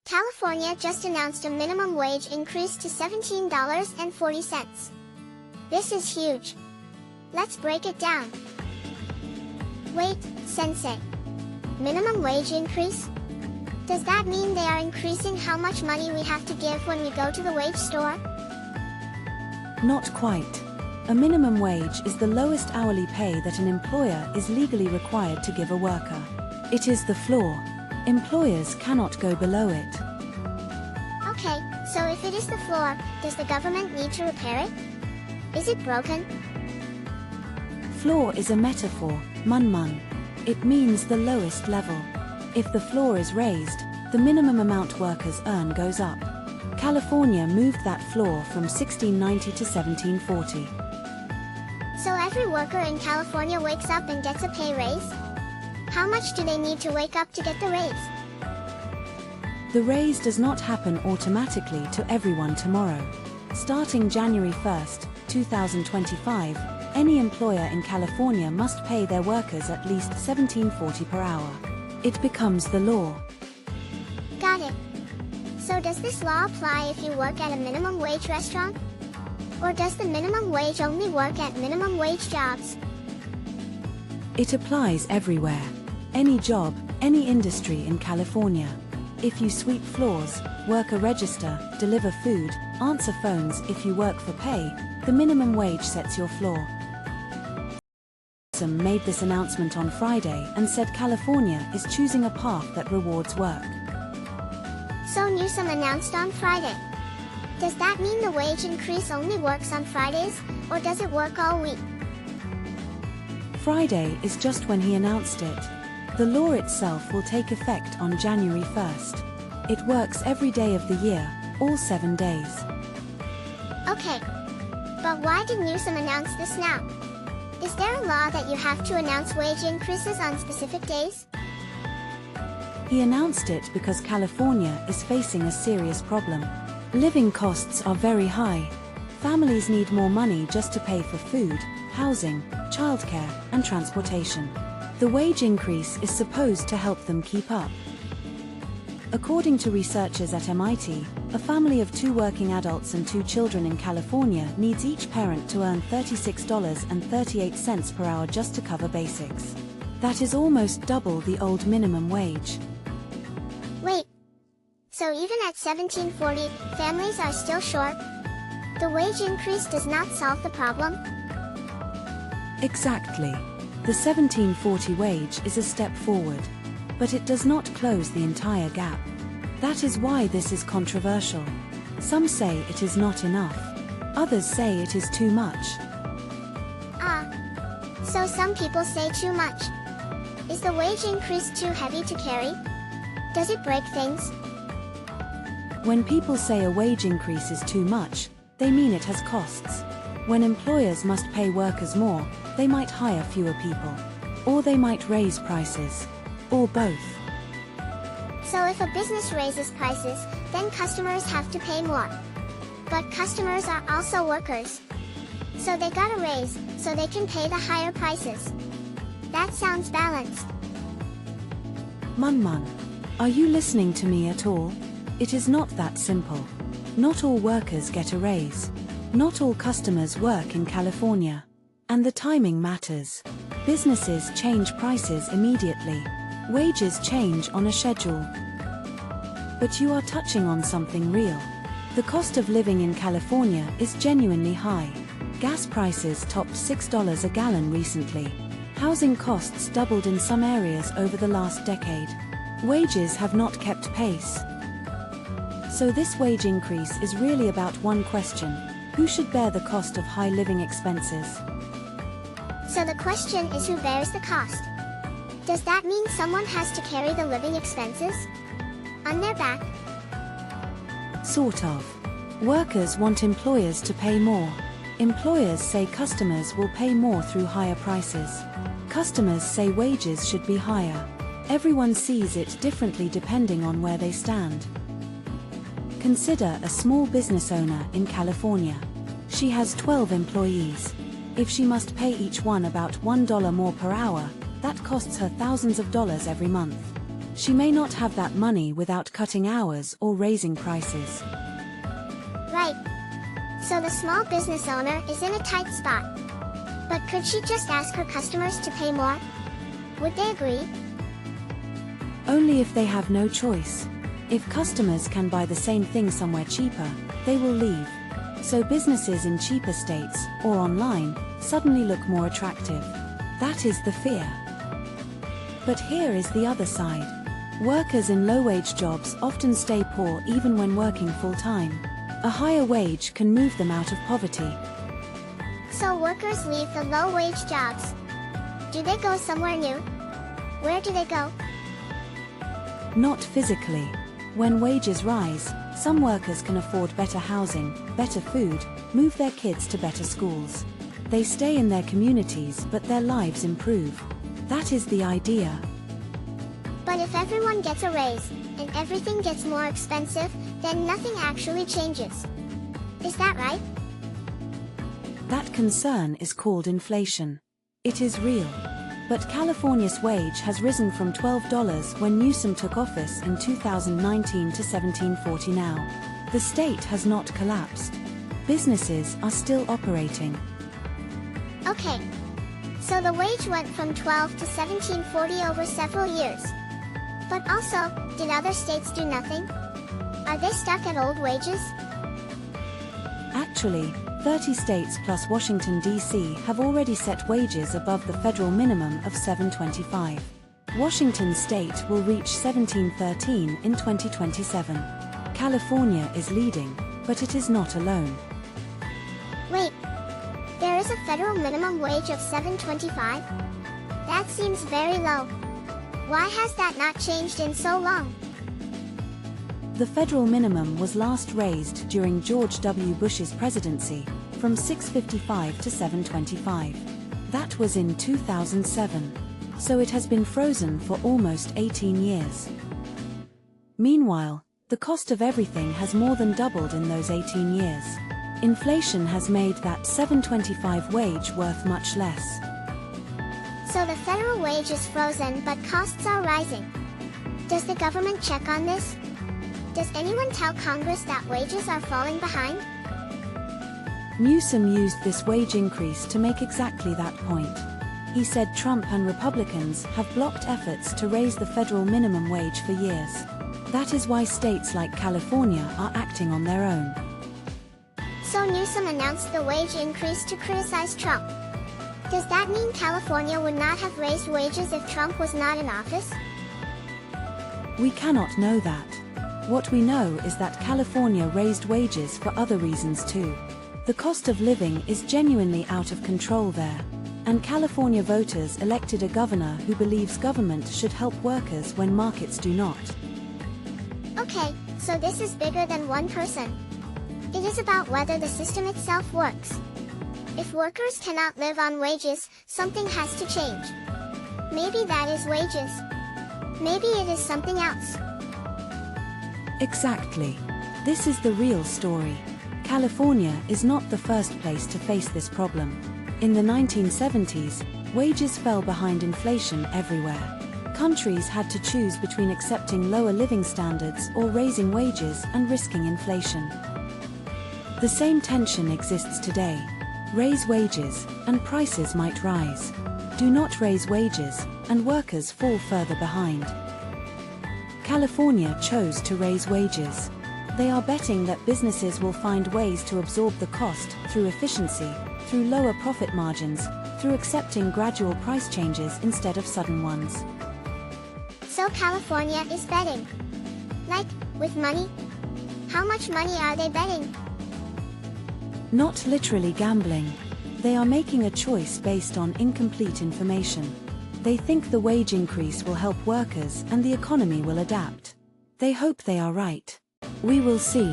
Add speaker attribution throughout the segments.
Speaker 1: California just announced a minimum wage increase to $17.40. This is huge. Let's break it down. Wait, Sensei. Minimum wage increase? Does that mean they are increasing how much money we have to give when we go to the wage store?
Speaker 2: Not quite. A minimum wage is the lowest hourly pay that an employer is legally required to give a worker. It is the floor. Employers cannot go below it.
Speaker 1: Okay, so if it is the floor, does the government need to repair it? Is it broken?
Speaker 2: Floor is a metaphor, mun. It means the lowest level. If the floor is raised, the minimum amount workers earn goes up. California moved that floor from 1690 to 1740.
Speaker 1: So every worker in California wakes up and gets a pay raise? How much do they need to wake up to get the raise?
Speaker 2: The raise does not happen automatically to everyone tomorrow. Starting January 1st, 2025, any employer in California must pay their workers at least $17.40 per hour. It becomes the law.
Speaker 1: Got it. So does this law apply if you work at a minimum wage restaurant? Or does the minimum wage only work at minimum wage jobs?
Speaker 2: It applies everywhere. Any job, any industry in California. If you sweep floors, work a register, deliver food, answer phones, if you work for pay, the minimum wage sets your floor. Newsom made this announcement on Friday and said California is choosing a path that rewards work.
Speaker 1: So Newsom announced on Friday. Does that mean the wage increase only works on Fridays, or does it work all week?
Speaker 2: Friday is just when he announced it. The law itself will take effect on January 1st. It works every day of the year, all 7 days.
Speaker 1: Okay. But why did Newsom announce this now? Is there a law that you have to announce wage increases on specific days?
Speaker 2: He announced it because California is facing a serious problem. Living costs are very high. Families need more money just to pay for food, housing, childcare, and transportation. The wage increase is supposed to help them keep up. According to researchers at MIT, a family of 2 working adults and 2 children in California needs each parent to earn $36.38 per hour just to cover basics. That is almost double the old minimum wage.
Speaker 1: Wait. So even at $17.40, families are still short? The wage increase does not solve the problem?
Speaker 2: Exactly. The $17.40 wage is a step forward. But it does not close the entire gap. That is why this is controversial. Some say it is not enough. Others say it is too much.
Speaker 1: So some people say too much. Is the wage increase too heavy to carry? Does it break things?
Speaker 2: When people say a wage increase is too much, they mean it has costs. When employers must pay workers more, they might hire fewer people. Or they might raise prices. Or both.
Speaker 1: So if a business raises prices, then customers have to pay more. But customers are also workers. So they got a raise, so they can pay the higher prices. That sounds balanced.
Speaker 2: Mun, are you listening to me at all? It is not that simple. Not all workers get a raise. Not all customers work in California. And the timing matters. Businesses change prices immediately. Wages change on a schedule. But you are touching on something real. The cost of living in California is genuinely high. Gas prices topped $6 a gallon recently. Housing costs doubled in some areas over the last decade. Wages have not kept pace. So this wage increase is really about one question: who should bear the cost of high living expenses?
Speaker 1: So the question is, who bears the cost? Does that mean someone has to carry the living expenses on their back?
Speaker 2: Sort of. Workers want employers to pay more. Employers say customers will pay more through higher prices. Customers say wages should be higher. Everyone sees it differently depending on where they stand. Consider a small business owner in California. She has 12 employees. If she must pay each one about $1 more per hour, that costs her thousands of dollars every month. She may not have that money without cutting hours or raising prices.
Speaker 1: Right. So the small business owner is in a tight spot. But could she just ask her customers to pay more? Would they agree?
Speaker 2: Only if they have no choice. If customers can buy the same thing somewhere cheaper, they will leave. So businesses in cheaper states, or online, suddenly look more attractive. That is the fear. But here is the other side. Workers in low-wage jobs often stay poor even when working full-time. A higher wage can move them out of poverty.
Speaker 1: So workers leave the low-wage jobs. Do they go somewhere new? Where do they go?
Speaker 2: Not physically. When wages rise, some workers can afford better housing, better food, move their kids to better schools. They stay in their communities but their lives improve. That is the idea.
Speaker 1: But if everyone gets a raise, and everything gets more expensive, then nothing actually changes. Is that right?
Speaker 2: That concern is called inflation. It is real. But California's wage has risen from $12 when Newsom took office in 2019 to $17.40 now. The state has not collapsed. Businesses are still operating.
Speaker 1: Okay. So the wage went from $12 to $17.40 over several years. But also, did other states do nothing? Are they stuck at old wages?
Speaker 2: Actually, 30 states plus Washington, D.C. have already set wages above the federal minimum of $7.25. Washington state will reach $17.13 in 2027. California is leading, but it is not alone.
Speaker 1: Wait, there is a federal minimum wage of $7.25? That seems very low. Why has that not changed in so long?
Speaker 2: The federal minimum was last raised during George W. Bush's presidency, from $6.55 to $7.25. That was in 2007. So it has been frozen for almost 18 years. Meanwhile, the cost of everything has more than doubled in those 18 years. Inflation has made that $7.25 wage worth much less.
Speaker 1: So the federal wage is frozen but costs are rising. Does the government check on this? Does anyone tell Congress that wages are falling behind?
Speaker 2: Newsom used this wage increase to make exactly that point. He said Trump and Republicans have blocked efforts to raise the federal minimum wage for years. That is why states like California are acting on their own.
Speaker 1: So Newsom announced the wage increase to criticize Trump. Does that mean California would not have raised wages if Trump was not in office?
Speaker 2: We cannot know that. What we know is that California raised wages for other reasons too. The cost of living is genuinely out of control there. And California voters elected a governor who believes government should help workers when markets do not.
Speaker 1: Okay, so this is bigger than one person. It is about whether the system itself works. If workers cannot live on wages, something has to change. Maybe that is wages. Maybe it is something else.
Speaker 2: Exactly. This is the real story. California is not the first place to face this problem. In the 1970s, wages fell behind inflation everywhere. Countries had to choose between accepting lower living standards or raising wages and risking inflation. The same tension exists today. Raise wages, and prices might rise. Do not raise wages, and workers fall further behind. California chose to raise wages. They are betting that businesses will find ways to absorb the cost through efficiency, through lower profit margins, through accepting gradual price changes instead of sudden ones.
Speaker 1: So California is betting. Like, with money? How much money are they betting?
Speaker 2: Not literally gambling. They are making a choice based on incomplete information. They think the wage increase will help workers and the economy will adapt. They hope they are right. We will see.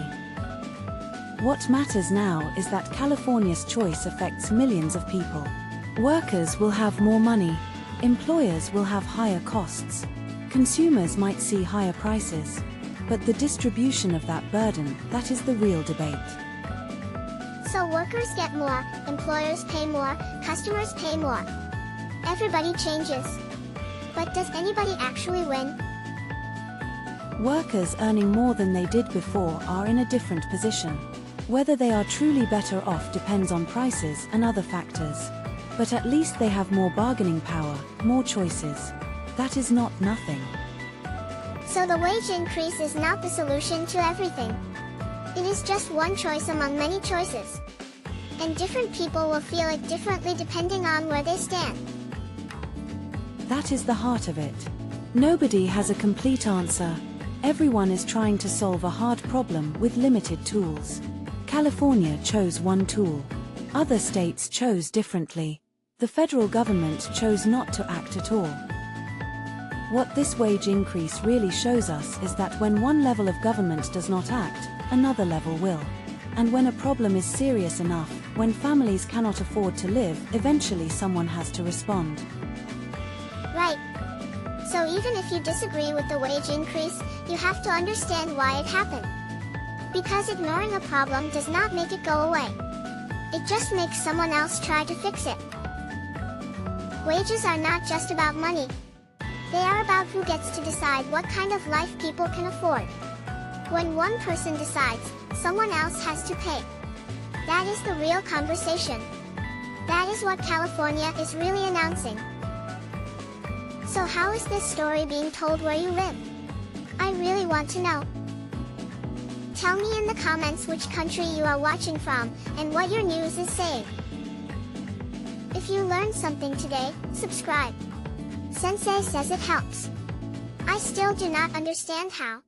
Speaker 2: What matters now is that California's choice affects millions of people. Workers will have more money. Employers will have higher costs. Consumers might see higher prices. But the distribution of that burden, that is the real debate.
Speaker 1: So workers get more, employers pay more, customers pay more. Everybody changes. But does anybody actually win?
Speaker 2: Workers earning more than they did before are in a different position. Whether they are truly better off depends on prices and other factors. But at least they have more bargaining power, more choices. That is not nothing.
Speaker 1: So the wage increase is not the solution to everything. It is just one choice among many choices. And different people will feel it differently depending on where they stand.
Speaker 2: That is the heart of it. Nobody has a complete answer. Everyone is trying to solve a hard problem with limited tools. California chose one tool. Other states chose differently. The federal government chose not to act at all. What this wage increase really shows us is that when one level of government does not act, another level will. And when a problem is serious enough, when families cannot afford to live, eventually someone has to respond.
Speaker 1: Right. So even if you disagree with the wage increase, you have to understand why it happened. Because ignoring a problem does not make it go away. It just makes someone else try to fix it. Wages are not just about money. They are about who gets to decide what kind of life people can afford. When one person decides, someone else has to pay. That is the real conversation. That is what California is really announcing. So how is this story being told where you live? I really want to know. Tell me in the comments which country you are watching from, and what your news is saying. If you learned something today, subscribe. Sensei says it helps. I still do not understand how.